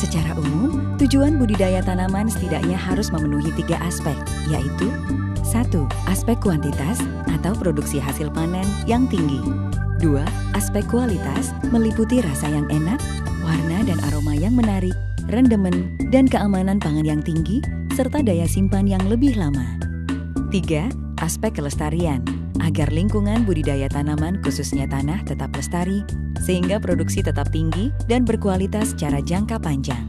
Secara umum, tujuan budidaya tanaman setidaknya harus memenuhi 3 aspek, yaitu 1. Aspek kuantitas atau produksi hasil panen yang tinggi. 2. Aspek kualitas meliputi rasa yang enak, warna dan aroma yang menarik, rendemen, dan keamanan pangan yang tinggi, serta daya simpan yang lebih lama. 3. Aspek kelestarian, agar lingkungan budidaya tanaman khususnya tanah tetap lestari, sehingga produksi tetap tinggi dan berkualitas secara jangka panjang.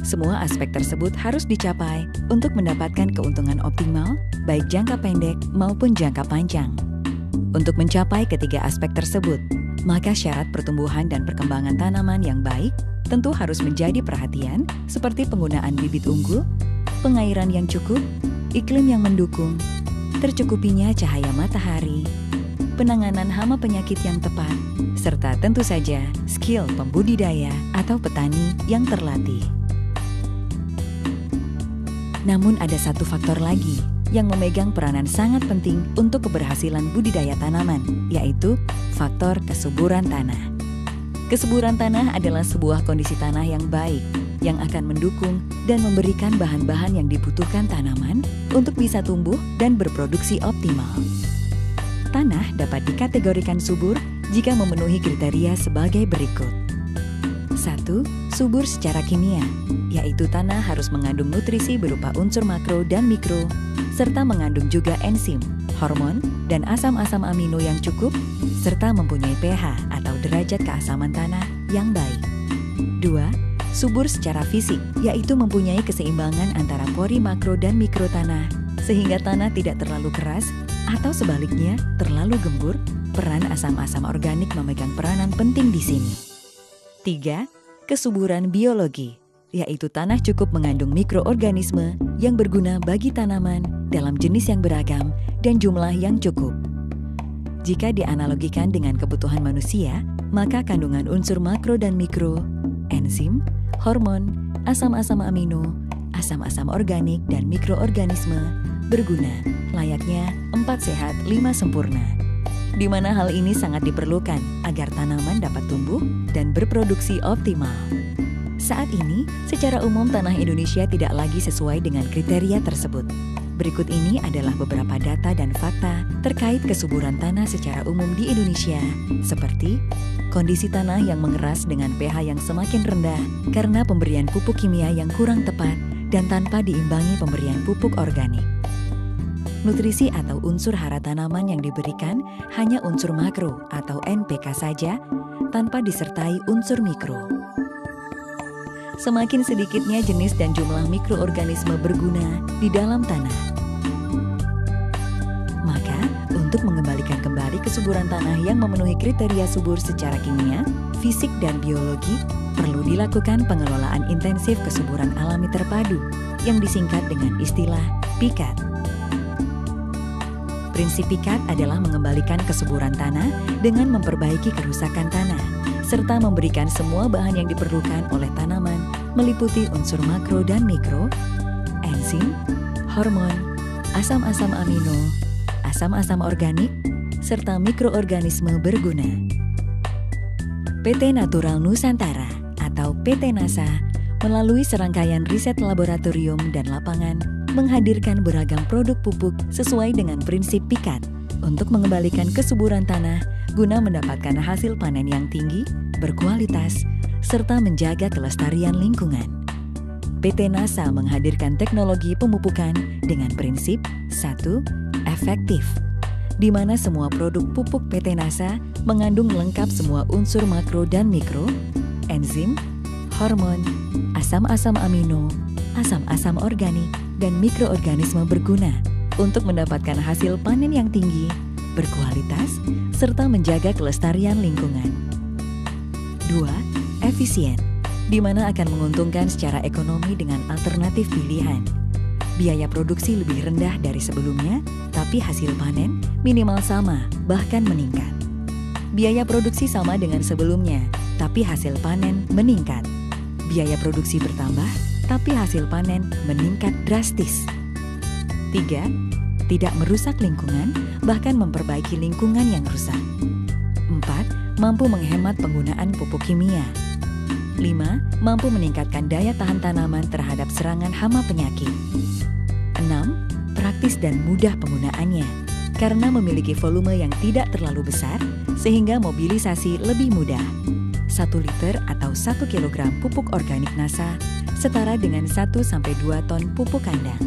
Semua aspek tersebut harus dicapai untuk mendapatkan keuntungan optimal, baik jangka pendek maupun jangka panjang. Untuk mencapai ketiga aspek tersebut, maka syarat pertumbuhan dan perkembangan tanaman yang baik tentu harus menjadi perhatian, seperti penggunaan bibit unggul, pengairan yang cukup, iklim yang mendukung, tercukupinya cahaya matahari, penanganan hama penyakit yang tepat, serta tentu saja skill pembudidaya atau petani yang terlatih. Namun ada satu faktor lagi yang memegang peranan sangat penting untuk keberhasilan budidaya tanaman, yaitu faktor kesuburan tanah. Kesuburan tanah adalah sebuah kondisi tanah yang baik, yang akan mendukung dan memberikan bahan-bahan yang dibutuhkan tanaman untuk bisa tumbuh dan berproduksi optimal. Tanah dapat dikategorikan subur jika memenuhi kriteria sebagai berikut. 1. Subur secara kimia, yaitu tanah harus mengandung nutrisi berupa unsur makro dan mikro, serta mengandung juga enzim, hormon, dan asam-asam amino yang cukup, serta mempunyai pH atau derajat keasaman tanah yang baik. 2. Subur secara fisik, yaitu mempunyai keseimbangan antara pori makro dan mikro tanah, sehingga tanah tidak terlalu keras atau sebaliknya terlalu gembur. Peran asam-asam organik memegang peranan penting di sini. 3. Kesuburan biologi, yaitu tanah cukup mengandung mikroorganisme yang berguna bagi tanaman dalam jenis yang beragam dan jumlah yang cukup. Jika dianalogikan dengan kebutuhan manusia, maka kandungan unsur makro dan mikro, enzim, hormon, asam-asam amino, asam-asam organik, dan mikroorganisme berguna layaknya 4 sehat 5 sempurna, di mana hal ini sangat diperlukan agar tanaman dapat tumbuh dan berproduksi optimal. Saat ini, secara umum tanah Indonesia tidak lagi sesuai dengan kriteria tersebut. Berikut ini adalah beberapa data dan fakta terkait kesuburan tanah secara umum di Indonesia, seperti kondisi tanah yang mengeras dengan pH yang semakin rendah karena pemberian pupuk kimia yang kurang tepat dan tanpa diimbangi pemberian pupuk organik. Nutrisi atau unsur hara tanaman yang diberikan hanya unsur makro atau NPK saja, tanpa disertai unsur mikro. Semakin sedikitnya jenis dan jumlah mikroorganisme berguna di dalam tanah. Maka, untuk mengembalikan kembali kesuburan tanah yang memenuhi kriteria subur secara kimia, fisik, dan biologi, perlu dilakukan pengelolaan intensif kesuburan alami terpadu yang disingkat dengan istilah PIKAT. Prinsip PIKAT adalah mengembalikan kesuburan tanah dengan memperbaiki kerusakan tanah, serta memberikan semua bahan yang diperlukan oleh tanaman meliputi unsur makro dan mikro, enzim, hormon, asam-asam amino, asam-asam organik, serta mikroorganisme berguna. PT Natural Nusantara atau PT NASA melalui serangkaian riset laboratorium dan lapangan menghadirkan beragam produk pupuk sesuai dengan prinsip PIKAT untuk mengembalikan kesuburan tanah guna mendapatkan hasil panen yang tinggi, berkualitas, serta menjaga kelestarian lingkungan. PT NASA menghadirkan teknologi pemupukan dengan prinsip 1. Efektif, di mana semua produk pupuk PT NASA mengandung lengkap semua unsur makro dan mikro, enzim, hormon, asam-asam amino, asam-asam organik, dan mikroorganisme berguna untuk mendapatkan hasil panen yang tinggi, berkualitas, serta menjaga kelestarian lingkungan. 2. Efisien, di mana akan menguntungkan secara ekonomi dengan alternatif pilihan. Biaya produksi lebih rendah dari sebelumnya, tapi hasil panen minimal sama, bahkan meningkat. Biaya produksi sama dengan sebelumnya, tapi hasil panen meningkat. Biaya produksi bertambah, tapi hasil panen meningkat drastis. 3. Tidak merusak lingkungan, bahkan memperbaiki lingkungan yang rusak. 4. Mampu menghemat penggunaan pupuk kimia. 5. Mampu meningkatkan daya tahan tanaman terhadap serangan hama penyakit. 6. Praktis dan mudah penggunaannya, karena memiliki volume yang tidak terlalu besar, sehingga mobilisasi lebih mudah. 1 liter atau 1 kilogram pupuk organik NASA setara dengan 1-2 ton pupuk kandang.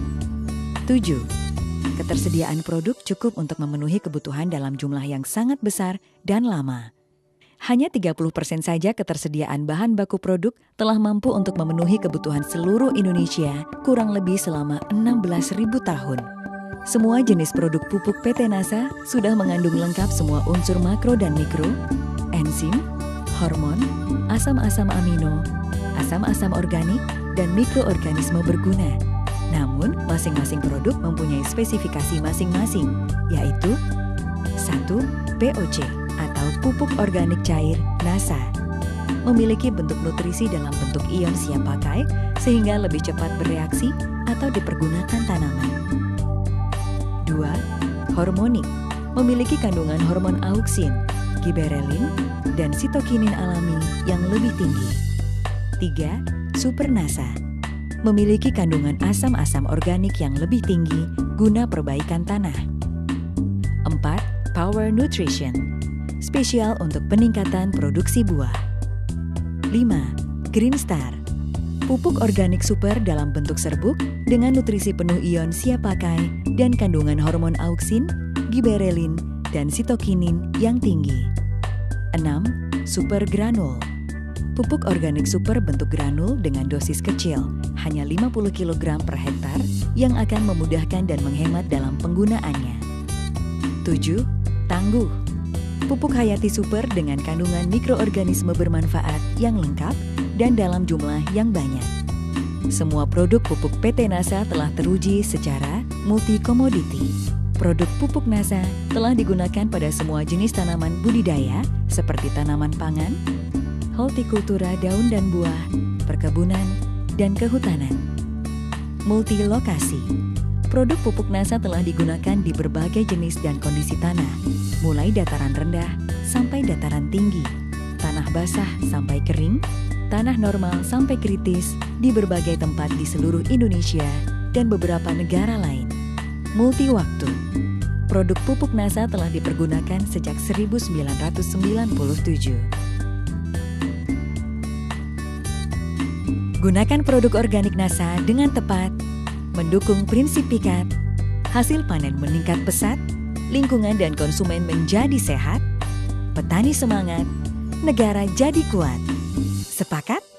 7. Ketersediaan produk cukup untuk memenuhi kebutuhan dalam jumlah yang sangat besar dan lama. Hanya 30% saja ketersediaan bahan baku produk telah mampu untuk memenuhi kebutuhan seluruh Indonesia kurang lebih selama 16.000 tahun. Semua jenis produk pupuk PT NASA sudah mengandung lengkap semua unsur makro dan mikro, enzim, hormon, asam-asam amino, asam-asam organik, dan mikroorganisme berguna. Namun, masing-masing produk mempunyai spesifikasi masing-masing, yaitu 1. POC atau pupuk organik cair NASA. Memiliki bentuk nutrisi dalam bentuk ion siap pakai sehingga lebih cepat bereaksi atau dipergunakan tanaman. 2. Hormonik. Memiliki kandungan hormon auksin, giberelin, dan sitokinin alami yang lebih tinggi. 3. Super NASA. Memiliki kandungan asam-asam organik yang lebih tinggi guna perbaikan tanah. 4. Power Nutrition. Spesial untuk peningkatan produksi buah. 5. Green Star. Pupuk organik super dalam bentuk serbuk dengan nutrisi penuh ion siap pakai dan kandungan hormon auksin, giberelin, dan sitokinin yang tinggi. 6. Super Granul. Pupuk organik super bentuk granul dengan dosis kecil, hanya 50 kg per hektar, yang akan memudahkan dan menghemat dalam penggunaannya. 7. Tangguh. Pupuk hayati super dengan kandungan mikroorganisme bermanfaat yang lengkap dan dalam jumlah yang banyak. Semua produk pupuk PT NASA telah teruji secara multi-komoditi. Produk pupuk NASA telah digunakan pada semua jenis tanaman budidaya seperti tanaman pangan, hortikultura daun dan buah, perkebunan, dan kehutanan. Multilokasi. Produk pupuk NASA telah digunakan di berbagai jenis dan kondisi tanah, mulai dataran rendah sampai dataran tinggi, tanah basah sampai kering, tanah normal sampai kritis di berbagai tempat di seluruh Indonesia dan beberapa negara lain. Multi-waktu. Produk pupuk NASA telah dipergunakan sejak 1997. Gunakan produk organik NASA dengan tepat, mendukung prinsip PIKAT, hasil panen meningkat pesat, lingkungan dan konsumen menjadi sehat, petani semangat, negara jadi kuat. Sepakat?